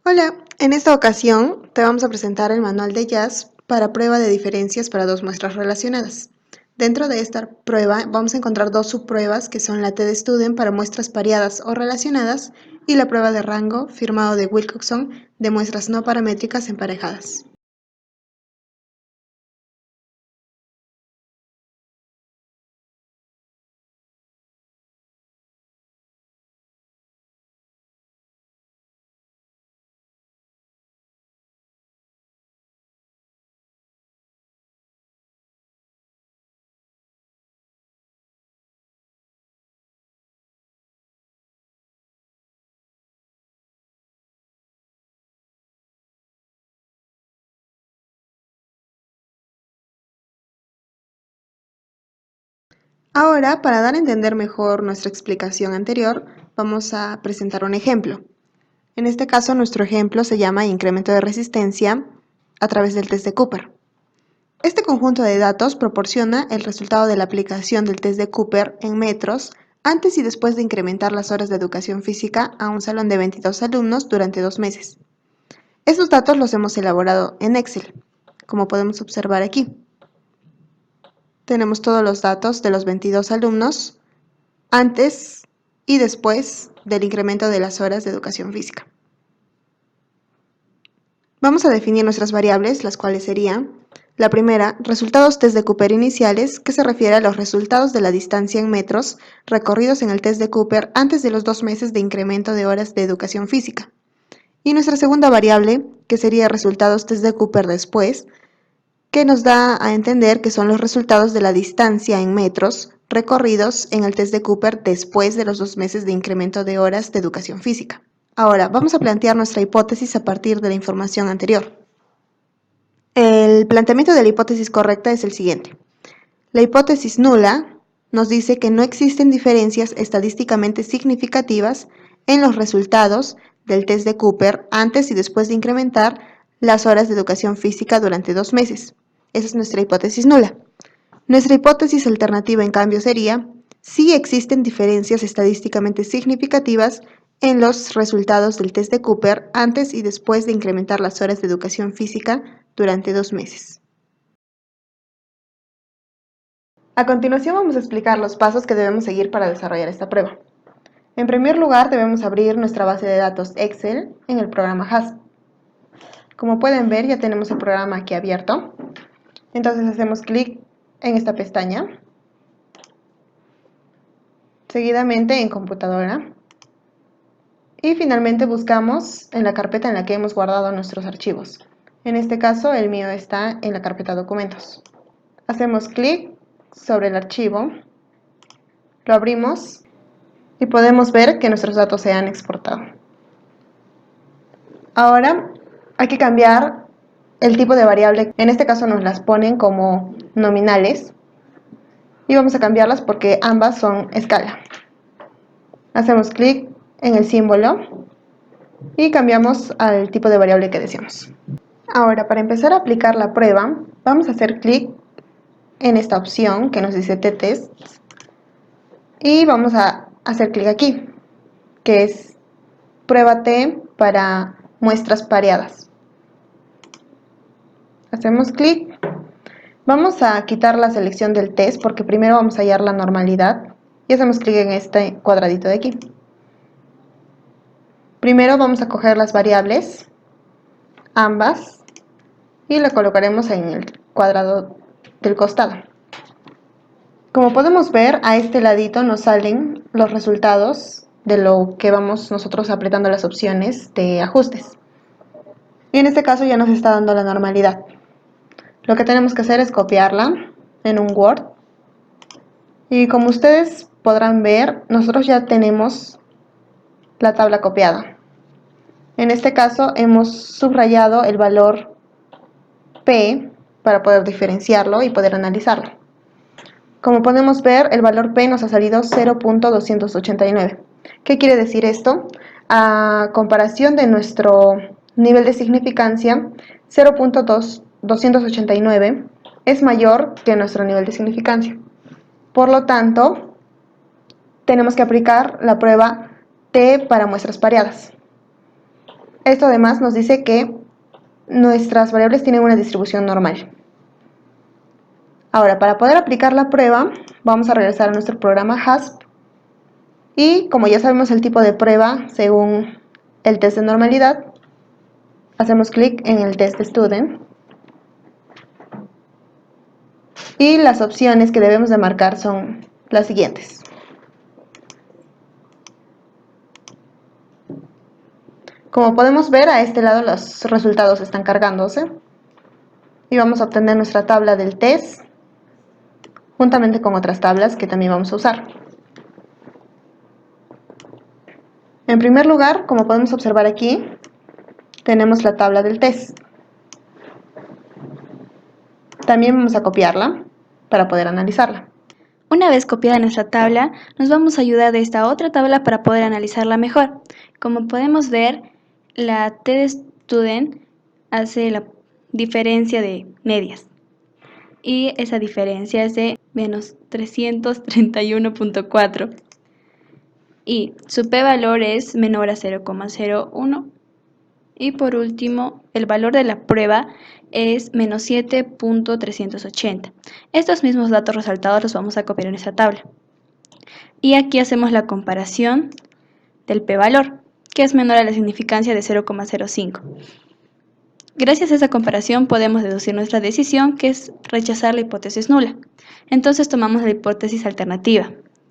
Hola, en esta ocasión te vamos a presentar el manual de Jazz para prueba de diferencias para dos muestras relacionadas. Dentro de esta prueba vamos a encontrar dos subpruebas que son la TD-Student para muestras pareadas o relacionadas y la prueba de rango firmado de Wilcoxon de muestras no paramétricas emparejadas. Ahora, para dar a entender mejor nuestra explicación anterior, vamos a presentar un ejemplo. En este caso, nuestro ejemplo se llama incremento de resistencia a través del test de Cooper. Este conjunto de datos proporciona el resultado de la aplicación del test de Cooper en metros antes y después de incrementar las horas de educación física a un salón de 22 alumnos durante 2 meses. Estos datos los hemos elaborado en Excel, como podemos observar aquí. Tenemos todos los datos de los 22 alumnos antes y después del incremento de las horas de educación física. Vamos a definir nuestras variables, las cuales serían: la primera, resultados test de Cooper iniciales, que se refiere a los resultados de la distancia en metros recorridos en el test de Cooper antes de los 2 meses de incremento de horas de educación física. Y nuestra segunda variable, que sería resultados test de Cooper después, que nos da a entender que son los resultados de la distancia en metros recorridos en el test de Cooper después de los 2 meses de incremento de horas de educación física. Ahora, vamos a plantear nuestra hipótesis a partir de la información anterior. El planteamiento de la hipótesis correcta es el siguiente. La hipótesis nula nos dice que no existen diferencias estadísticamente significativas en los resultados del test de Cooper antes y después de incrementar las horas de educación física durante 2 meses. Esa es nuestra hipótesis nula. Nuestra hipótesis alternativa, en cambio, sería: sí existen diferencias estadísticamente significativas en los resultados del test de Cooper antes y después de incrementar las horas de educación física durante 2 meses. A continuación vamos a explicar los pasos que debemos seguir para desarrollar esta prueba. En primer lugar, debemos abrir nuestra base de datos Excel en el programa HASP. Como pueden ver, ya tenemos el programa aquí abierto. Entonces hacemos clic en esta pestaña, seguidamente en computadora, y finalmente buscamos en la carpeta en la que hemos guardado nuestros archivos. En este caso, el mío está en la carpeta documentos. Hacemos clic sobre el archivo, lo abrimos y podemos ver que nuestros datos se han exportado. Ahora hay que cambiar el tipo de variable. En este caso nos las ponen como nominales y vamos a cambiarlas porque ambas son escala. Hacemos clic en el símbolo y cambiamos al tipo de variable que deseamos. Ahora, para empezar a aplicar la prueba, vamos a hacer clic en esta opción que nos dice T-Test y vamos a hacer clic aquí, que es prueba T para muestras pareadas. Hacemos clic. Vamos a quitar la selección del test porque primero vamos a hallar la normalidad y hacemos clic en este cuadradito de aquí. Primero vamos a coger las variables, ambas, y la colocaremos en el cuadrado del costado. Como podemos ver, a este ladito nos salen los resultados de lo que vamos nosotros apretando las opciones de ajustes. Y en este caso ya nos está dando la normalidad. Lo que tenemos que hacer es copiarla en un Word. Y como ustedes podrán ver, nosotros ya tenemos la tabla copiada. En este caso hemos subrayado el valor P para poder diferenciarlo y poder analizarlo. Como podemos ver, el valor P nos ha salido 0.289. ¿Qué quiere decir esto? A comparación de nuestro nivel de significancia, 0.289 es mayor que nuestro nivel de significancia. Por lo tanto, tenemos que aplicar la prueba T para muestras pareadas. Esto además nos dice que nuestras variables tienen una distribución normal. Ahora, para poder aplicar la prueba, vamos a regresar a nuestro programa HASP y como ya sabemos el tipo de prueba según el test de normalidad, hacemos clic en el test de student y las opciones que debemos de marcar son las siguientes. Como podemos ver, a este lado los resultados están cargándose y vamos a obtener nuestra tabla del test juntamente con otras tablas que también vamos a usar. En primer lugar, como podemos observar aquí, tenemos la tabla del test. También vamos a copiarla para poder analizarla. Una vez copiada nuestra tabla, nos vamos a ayudar de esta otra tabla para poder analizarla mejor. Como podemos ver, la TestStudent hace la diferencia de medias. Y esa diferencia es de menos 331.4. Y su p-valor es menor a 0,01. Y por último, el valor de la prueba es menos 7.380. Estos mismos datos resaltados los vamos a copiar en esta tabla. Y aquí hacemos la comparación del p-valor, que es menor a la significancia de 0,05. Gracias a esa comparación podemos deducir nuestra decisión, que es rechazar la hipótesis nula. Entonces tomamos la hipótesis alternativa,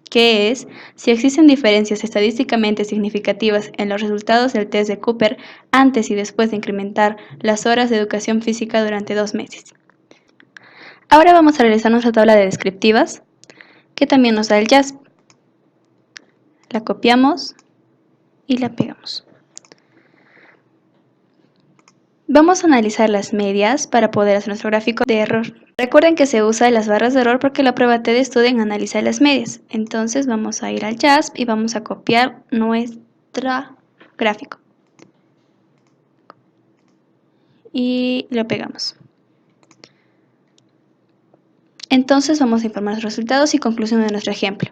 que es si existen diferencias estadísticamente significativas en los resultados del test de Cooper antes y después de incrementar las horas de educación física durante 2 meses. Ahora vamos a realizar nuestra tabla de descriptivas, que también nos da el JASP. La copiamos y la pegamos. Vamos a analizar las medias para poder hacer nuestro gráfico de error. Recuerden que se usa las barras de error porque la prueba TestStudent analiza las medias. Entonces vamos a ir al JASP y vamos a copiar nuestro gráfico. Y lo pegamos. Entonces vamos a informar los resultados y conclusiones de nuestro ejemplo.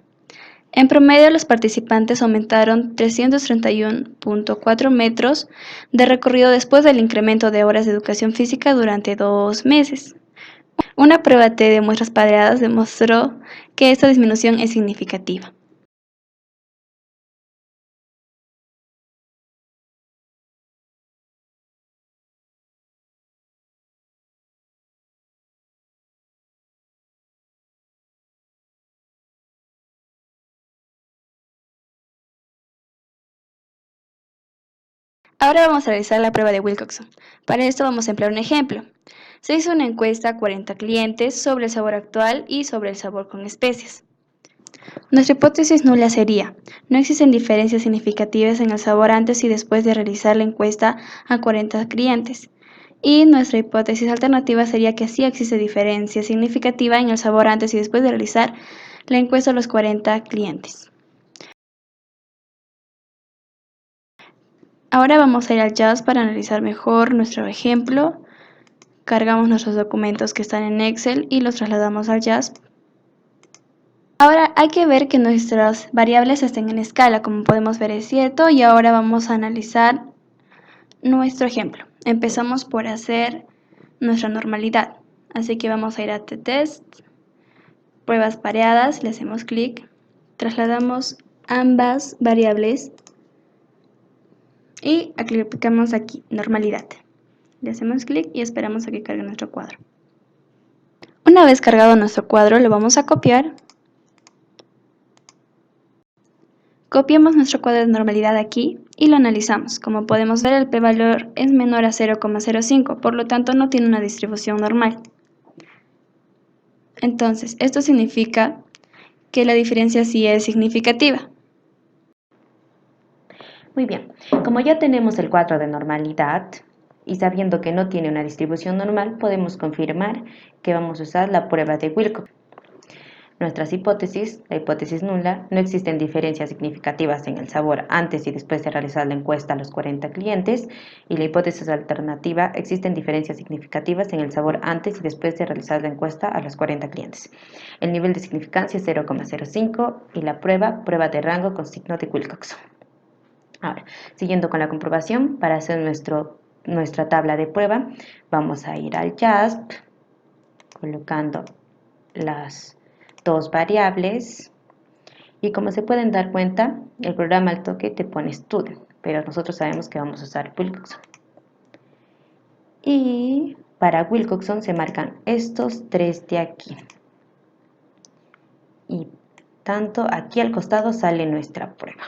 En promedio, los participantes aumentaron 331.4 metros de recorrido después del incremento de horas de educación física durante 2 meses. Una prueba T de muestras pareadas demostró que esta disminución es significativa. Ahora vamos a realizar la prueba de Wilcoxon. Para esto vamos a emplear un ejemplo. Se hizo una encuesta a 40 clientes sobre el sabor actual y sobre el sabor con especias. Nuestra hipótesis nula sería: no existen diferencias significativas en el sabor antes y después de realizar la encuesta a 40 clientes. Y nuestra hipótesis alternativa sería que sí existe diferencia significativa en el sabor antes y después de realizar la encuesta a los 40 clientes. Ahora vamos a ir al JASP para analizar mejor nuestro ejemplo. Cargamos nuestros documentos que están en Excel y los trasladamos al JASP. Ahora hay que ver que nuestras variables estén en escala, como podemos ver es cierto, y ahora vamos a analizar nuestro ejemplo. Empezamos por hacer nuestra normalidad, así que vamos a ir a test, pruebas pareadas, le hacemos clic, trasladamos ambas variables y aplicamos aquí normalidad. Le hacemos clic y esperamos a que cargue nuestro cuadro. Una vez cargado nuestro cuadro, lo vamos a copiar. Copiamos nuestro cuadro de normalidad aquí y lo analizamos. Como podemos ver, el p-valor es menor a 0,05, por lo tanto no tiene una distribución normal. Entonces, esto significa que la diferencia sí es significativa. Muy bien, como ya tenemos el cuadro de normalidad y sabiendo que no tiene una distribución normal, podemos confirmar que vamos a usar la prueba de Wilcox. Nuestras hipótesis, la hipótesis nula, no existen diferencias significativas en el sabor antes y después de realizar la encuesta a los 40 clientes, y la hipótesis alternativa, existen diferencias significativas en el sabor antes y después de realizar la encuesta a los 40 clientes. El nivel de significancia es 0,05 y la prueba de rango con signo de Wilcox. Ahora, siguiendo con la comprobación, para hacer nuestra tabla de prueba, vamos a ir al JASP, colocando las dos variables. Y como se pueden dar cuenta, el programa al toque te pone student, pero nosotros sabemos que vamos a usar Wilcoxon. Y para Wilcoxon se marcan estos tres de aquí. Y tanto aquí al costado sale nuestra prueba.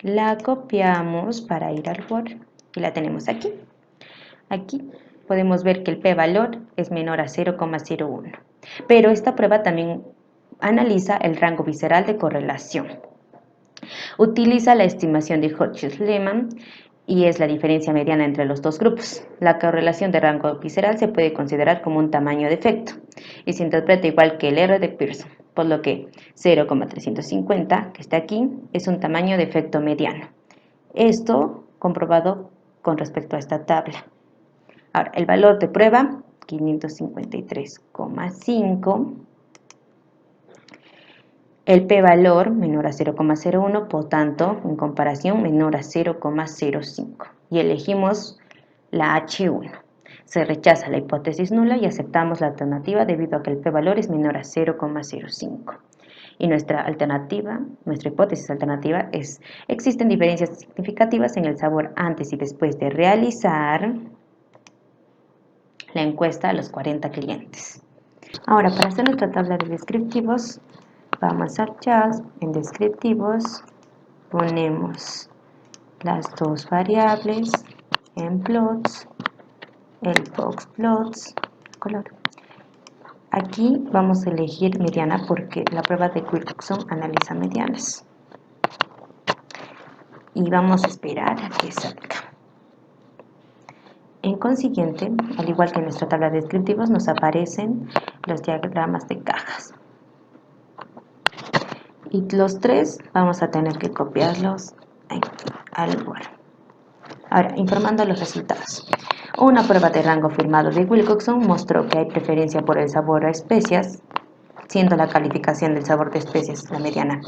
La copiamos para ir al Word y la tenemos aquí. Aquí podemos ver que el p-valor es menor a 0,01. Pero esta prueba también analiza el rango visceral de correlación. Utiliza la estimación de Hodges-Lehmann y es la diferencia mediana entre los dos grupos. La correlación de rango visceral se puede considerar como un tamaño de efecto y se interpreta igual que el R de Pearson, por lo que 0,350, que está aquí, es un tamaño de efecto mediano. Esto comprobado con respecto a esta tabla. Ahora, el valor de prueba, 553,5. El p-valor menor a 0,01, por tanto, en comparación, menor a 0,05. Y elegimos la H1. Se rechaza la hipótesis nula y aceptamos la alternativa debido a que el p-valor es menor a 0,05. Y nuestra hipótesis alternativa es: existen diferencias significativas en el sabor antes y después de realizar la encuesta a los 40 clientes. Ahora, para hacer nuestra tabla de descriptivos, vamos al JASP, en descriptivos, ponemos las dos variables en plots, el box plots, color. Aquí vamos a elegir mediana porque la prueba de Wilcoxon analiza medianas. Y vamos a esperar a que salga. En consiguiente, al igual que en nuestra tabla de descriptivos, nos aparecen los diagramas de cajas. Y los tres vamos a tener que copiarlos al Word. Ahora, informando los resultados. Una prueba de rango firmado de Wilcoxon mostró que hay preferencia por el sabor a especias, siendo la calificación del sabor de especias la mediana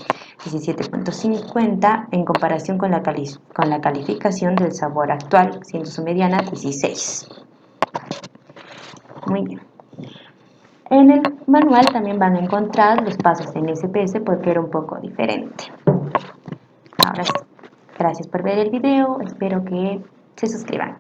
17.50 en comparación con la calificación del sabor actual, siendo su mediana 16. Muy bien. En el manual también van a encontrar los pasos en SPS porque era un poco diferente. Ahora sí, gracias por ver el video, espero que se suscriban.